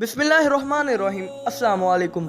बिस्मिल्लाहिर्रहमानिर्रहीम। अस्सलाम वालेकुम।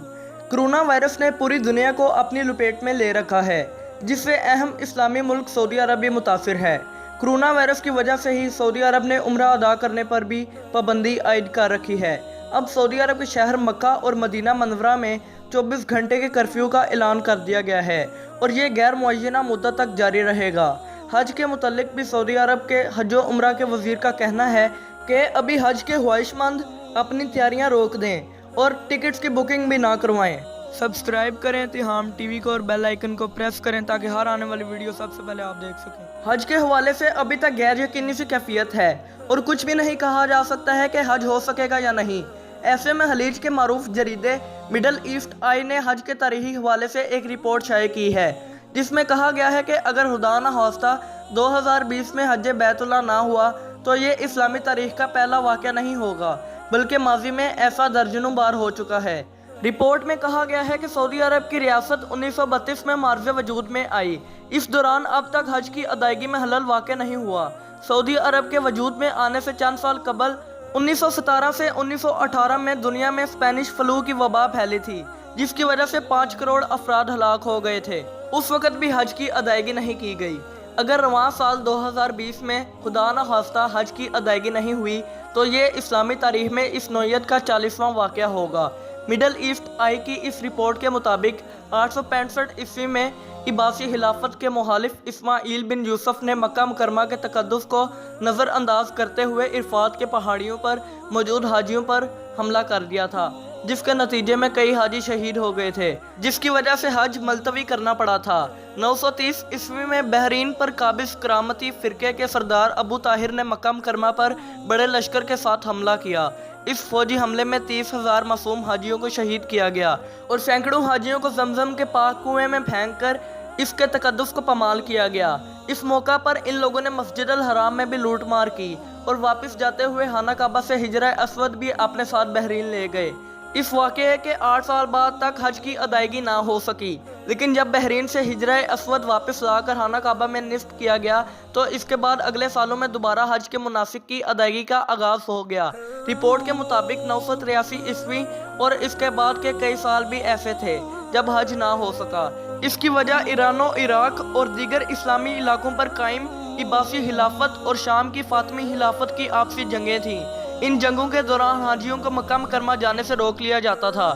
कोरोना वायरस ने पूरी दुनिया को अपनी लपेट में ले रखा है, जिससे अहम इस्लामी मुल्क सऊदी अरब भी मुतासिर है। कोरोना वायरस की वजह से ही सऊदी अरब ने उम्रा अदा करने पर भी पाबंदी आयद कर रखी है। अब सऊदी अरब के शहर मक्का और मदीना मनवरा में 24 घंटे के कर्फ्यू का ऐलान कर दिया गया है और ये गैर मुअय्यना मुद्दत तक जारी रहेगा। हज के मुतल्लिक भी सऊदी अरब के हज और उम्रा के वजीर का कहना है कि अभी हज के ख्वाहिशमंद अपनी तैयारियां रोक दें और टिकट्स की बुकिंग भी ना करवाएं। सब्सक्राइब करें तिहाम टीवी को और बेल आइकन को प्रेस करें ताकि हर आने वाली वीडियो सबसे पहले आप देख सकें। हज के हवाले से अभी तक गैर यकीनी सी कैफियत है और कुछ भी नहीं कहा जा सकता है कि हज हो सकेगा या नहीं। ऐसे में खलीज के मारूफ जरीदे मिडल ईस्ट आई ने हज के तारीखी हवाले से एक रिपोर्ट शाये की है, जिसमें कहा गया है कि अगर खुदा न खास्ता 2020 में हज बैतुल्लाह ना हुआ तो ये इस्लामी तारीख का पहला वाक़या नहीं होगा, बल्कि माजी में ऐसा दर्जनों बार हो चुका है। रिपोर्ट में कहा गया है कि सऊदी अरब की रियासत 1932 में मार्ज़ वजूद में आई। इस दौरान अब तक हज की अदायगी में हलल वाक़या नहीं हुआ। सऊदी अरब के वजूद में आने से चंद साल कबल 1917 से 1918 में दुनिया में स्पेनिश फ्लू की वबा फैली थी, जिसकी वजह से 5 करोड़ अफराद हलाक हो गए थे। उस वक़्त भी हज की अदायगी नहीं की गई। अगर रवां साल 2020 में खुदा न खास्ता हज की अदायगी नहीं हुई तो ये इस्लामी तारीख में इस नौयत का 40वां वाक़या होगा। मिडल ईस्ट आई की इस रिपोर्ट के मुताबिक 865 ईस्वी में इबासी खिलाफत के मुखालिफ इस्माइल बिन यूसुफ ने मक्का मुकरमा के तकद्दुस को नज़रअंदाज करते हुए इरफात के पहाड़ियों पर मौजूद हाजियों पर हमला कर दिया था, जिसके नतीजे में कई हाजी शहीद हो गए थे, जिसकी वजह से हज मुलतवी करना पड़ा था। 930 ईस्वी में बहरीन पर काबिज करामती फ़िरके के सरदार अबू ताहिर ने मक्का मुकरमा पर बड़े लश्कर के साथ हमला किया। इस फौजी हमले में 30,000 मासूम हाजियों को शहीद किया गया और सैकड़ों हाजियों को जमजम के पाक कुएं में फेंक कर इसके तकद्दुस को पमाल किया गया। इस मौका पर इन लोगों ने मस्जिद अल हराम में भी लूट मार की और वापस जाते हुए खाना काबा से हिजरा अस्वद भी अपने साथ बहरीन ले गए। इस वाक़े के 8 साल बाद तक हज की अदायगी ना हो सकी, लेकिन जब बहरीन से हिजरा अस्वद वापस लाकर खाना काबा में निफ्त किया गया तो इसके बाद अगले सालों में दोबारा हज के मुनासिक की अदायगी का आगाज़ हो गया। रिपोर्ट के मुताबिक 983 ईस्वी और इसके बाद के कई साल भी ऐसे थे जब हज ना हो सका। इसकी वजह ईरानो इराक और दीगर इस्लामी इलाकों पर कायम इबासी खिलाफत और शाम की फातमी खिलाफत की आपसी जंगें थीं। इन जंगों के दौरान हाजियों को मक्का मुकरमा जाने से रोक लिया जाता था।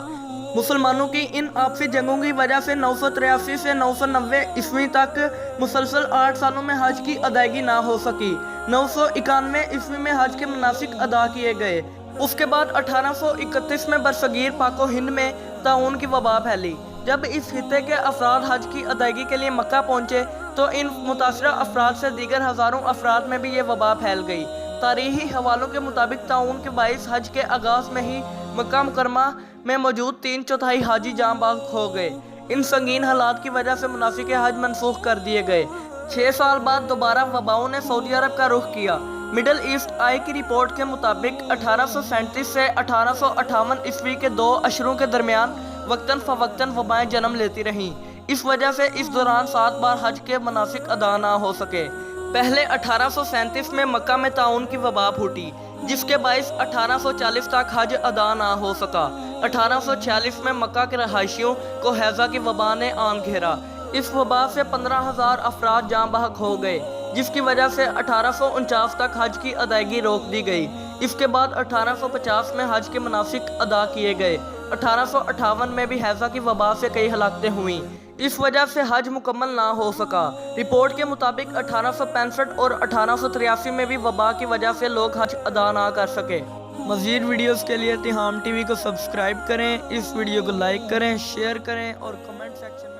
मुसलमानों की इन आपसी जंगों की वजह से 983 से 990 ईस्वी तक मुसलसल 8 सालों में हज की अदायगी ना हो सकी। 991 ईस्वी में हज के मुनासिक अदा किए गए। उसके बाद 1831 में बरसगीर पाको हिंद में ताउन की वबा फैली। जब इस खित्ते के अफराद हज की अदायगी के लिए मक्का पहुंचे तो इन मुतासरा अफराद से दीगर हज़ारों अफराद में भी ये वबा फैल गई। तारीखी हवालों के मुताबिक ताउन के बाइस हज के आगाज़ में ही मक्का मुकरमा में मौजूद 3/4 हाजी जाँ बाग हो गए। इन संगीन हालात की वजह से मुनासिक हज मनसूख कर दिए गए। 6 साल बाद दोबारा वबाओं ने सऊदी अरब का रुख किया। मिडल ईस्ट आई की रिपोर्ट के मुताबिक 1837 से 1858 ईस्वी के 2 अशरों के दरमियान वक्तन फ़वक्तन वबाएँ जन्म लेती रहीं। इस वजह से इस दौरान 7 बार हज के मुनासिक अदा ना हो सके। पहले 1837 में मक्का में ताउन की वबा फूटी, जिसके बाइस 1840 तक हज अदा ना हो सका। 1846 में मक्का के रहायशियों को हैज़ा की वबा ने आन घेरा। इस वबा से 15,000 अफराद जाँ बहक हो गए, जिसकी वजह से 1849 तक हज की अदायगी रोक दी गई। इसके बाद 1850 में हज के मुनासिक अदा किए गए। 1858 में भी हैज़ा की वबा से कई हलाकतें हुईं। इस वजह से हज मुकम्मल ना हो सका। रिपोर्ट के मुताबिक 1865 और 1883 में भी वबा की वजह से लोग हज अदा ना कर सके। मज़ीद वीडियोस के लिए तिहाम टीवी को सब्सक्राइब करें, इस वीडियो को लाइक करें, शेयर करें और कमेंट सेक्शन में